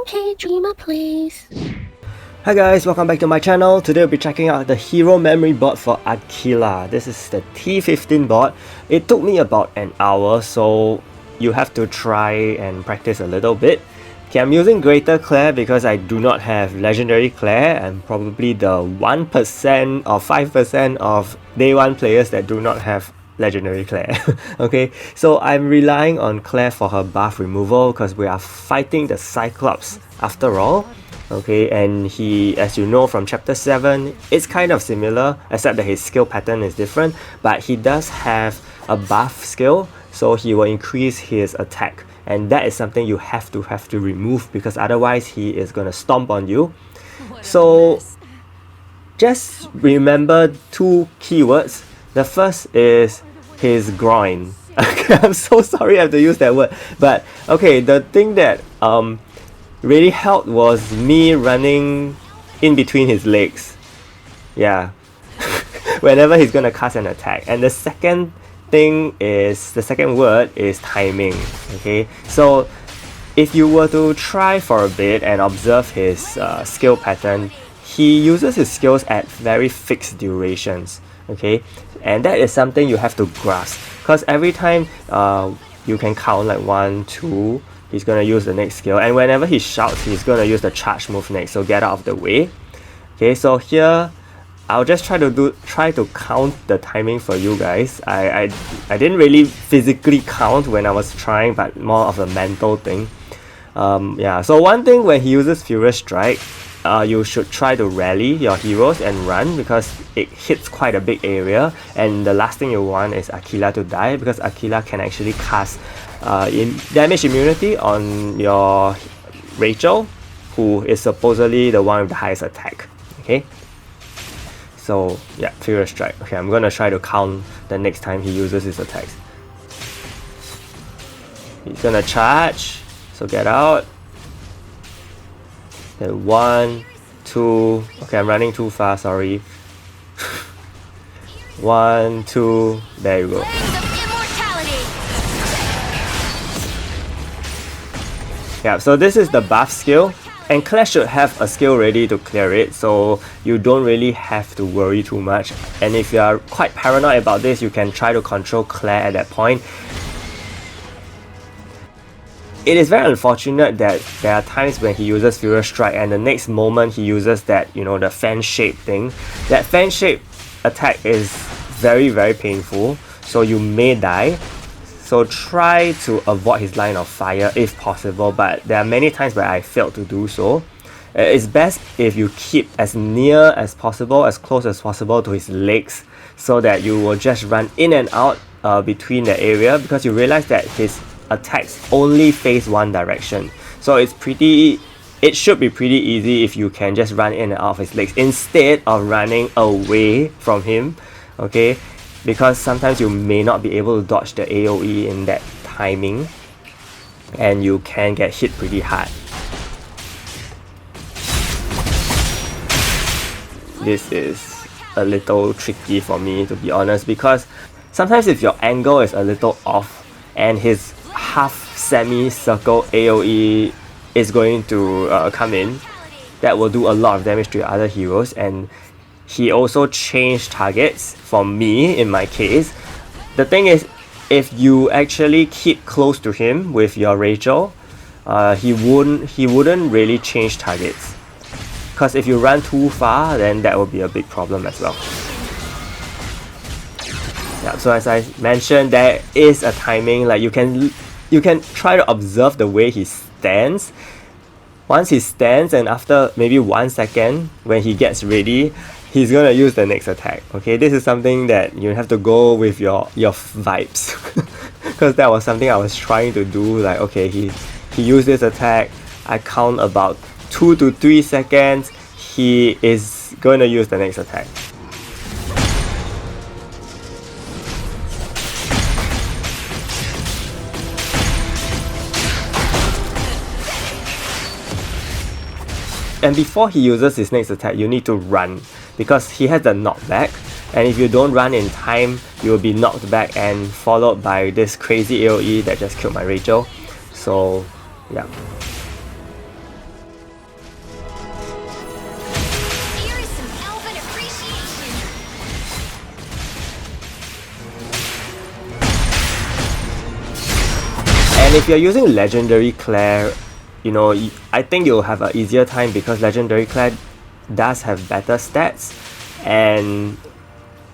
Okay, dreamer, please. Hi guys, welcome back to my channel. Today we'll be checking out the hero memory board for Aquila. This is the T15 board. It took me about an hour, so you have to try and practice a little bit. Okay, I'm using Greater Claire because I do not have Legendary Claire. I'm probably the 1% or 5% of day 1 players that do not have Legendary Claire. Okay, so I'm relying on Claire for her buff removal because we are fighting the Cyclops after all. Okay, and he, as you know from chapter 7, it's kind of similar except that his skill pattern is different, but he does have a buff skill, so he will increase his attack, and that is something you have to remove because otherwise he is gonna stomp on you. So just remember two keywords. The first is his groin. I'm so sorry I have to use that word, but okay, the thing that really helped was me running in between his legs. Yeah. Whenever he's gonna cast an attack. And the second word is timing. Okay, so if you were to try for a bit and observe his skill pattern, he uses his skills at very fixed durations. Okay, and that is something you have to grasp because every time you can count like 1, 2, he's gonna use the next skill, and whenever he shouts, he's gonna use the charge move next, so get out of the way. Okay, so here I'll just try to count the timing for you guys. I didn't really physically count when I was trying, but more of a mental thing. Yeah, so one thing when he uses Furious Strike, you should try to rally your heroes and run because it hits quite a big area, and the last thing you want is Aquila to die because Aquila can actually cast damage immunity on your Rachel, who is supposedly the one with the highest attack. Okay, so yeah, Furious Strike. Okay, I'm gonna try to count the next time he uses his attacks. He's gonna charge, so get out. Then 1, 2, okay, I'm running too fast, sorry. 1, 2, there you go. Yeah, so this is the buff skill, and Claire should have a skill ready to clear it, so you don't really have to worry too much. And if you are quite paranoid about this, you can try to control Claire at that point. It is very unfortunate that there are times when he uses Furious Strike and the next moment he uses that, you know, the fan shape thing. That fan shape attack is very painful, so you may die. So try to avoid his line of fire if possible, but there are many times where I failed to do so. It's best if you keep as near as possible, as close as possible to his legs, so that you will just run in and out between the area, because you realize that his attacks only face one direction. So it should be pretty easy if you can just run in and out of his legs instead of running away from him. Okay, because sometimes you may not be able to dodge the AoE in that timing, and you can get hit pretty hard. This is a little tricky for me, to be honest, because sometimes if your angle is a little off and his half semi-circle AoE is going to come in, that will do a lot of damage to your other heroes. And he also changed targets for me in my case. The thing is, if you actually keep close to him with your Rachel, he wouldn't really change targets, because if you run too far, then that will be a big problem as well. Yeah, so as I mentioned, there is a timing. Like you can try to observe the way he stands. Once he stands, and after maybe 1 second when he gets ready, he's gonna use the next attack. Okay, this is something that you have to go with your vibes, because that was something I was trying to do. Like, okay, he used this attack, I count about 2 to 3 seconds, he is gonna use the next attack. And before he uses his next attack, you need to run, because he has the knockback, and if you don't run in time, you will be knocked back and followed by this crazy AoE that just killed my Rachel. So yeah. And if you're using Legendary Claire, you know, I think you'll have an easier time because Legendary Claire does have better stats, and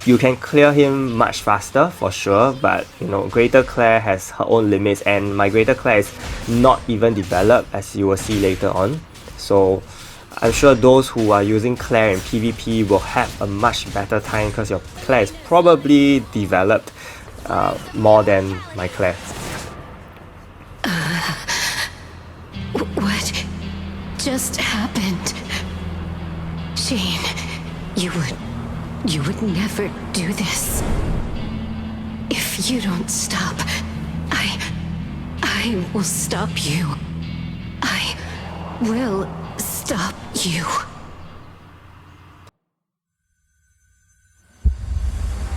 you can clear him much faster for sure, but you know, Greater Claire has her own limits, and my Greater Claire is not even developed, as you will see later on. So I'm sure those who are using Claire in PvP will have a much better time because your Claire is probably developed more than my Claire. What just happened? Shane, you would never do this. If you don't stop, I will stop you. I will stop you.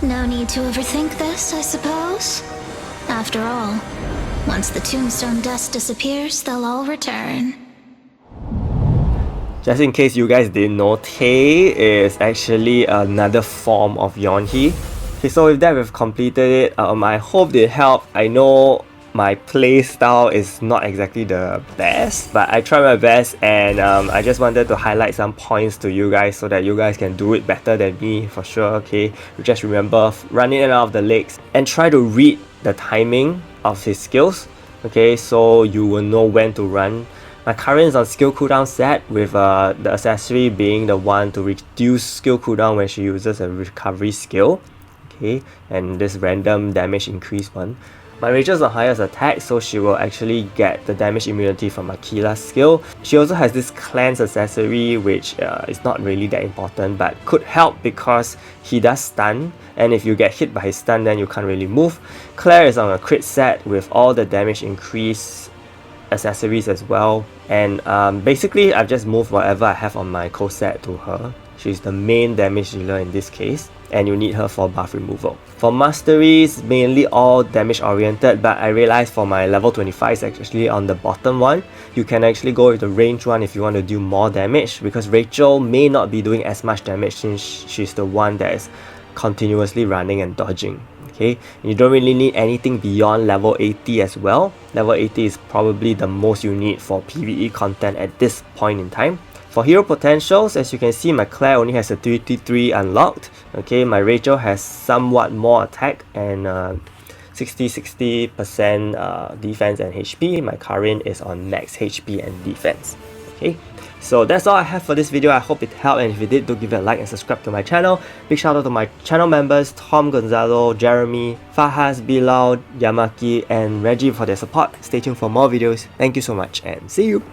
No need to overthink this, I suppose. After all, once the tombstone dust disappears, they'll all return. Just in case you guys didn't know, Tay is actually another form of Yonhi. Okay, so with that we've completed it. I hope it helped. I know my playstyle is not exactly the best, but I try my best, and I just wanted to highlight some points to you guys so that you guys can do it better than me for sure. Okay, you just remember run in and out of the legs and try to read the timing of his skills. Okay, so you will know when to run. My current is on skill cooldown set, with the accessory being the one to reduce skill cooldown when she uses a recovery skill. Okay, and this random damage increase one. My Rachel's on highest attack, so she will actually get the damage immunity from Aquila's skill. She also has this cleanse accessory, which is not really that important, but could help because he does stun, and if you get hit by his stun, then you can't really move. Claire is on a crit set with all the damage increase accessories as well, and basically I've just moved whatever I have on my co-set to her. She's the main damage dealer in this case, and you need her for buff removal. For masteries, mainly all damage oriented, but I realized for my level 25 is actually on the bottom one. You can actually go with the range one if you want to do more damage, because Rachel may not be doing as much damage since she's the one that is continuously running and dodging. Okay, you don't really need anything beyond level 80 as well. Level 80 is probably the most you need for PvE content at this point in time. For hero potentials, as you can see, my Claire only has a 33 unlocked. Okay, my Rachel has somewhat more attack and 60% defense and HP. My Karin is on max HP and defense. Okay, so that's all I have for this video. I hope it helped, and if it did, do give it a like and subscribe to my channel. Big shout out to my channel members Tom, Gonzalo, Jeremy, Fahaz, Bilal, Yamaki and Reggie for their support. Stay tuned for more videos. Thank you so much and see you!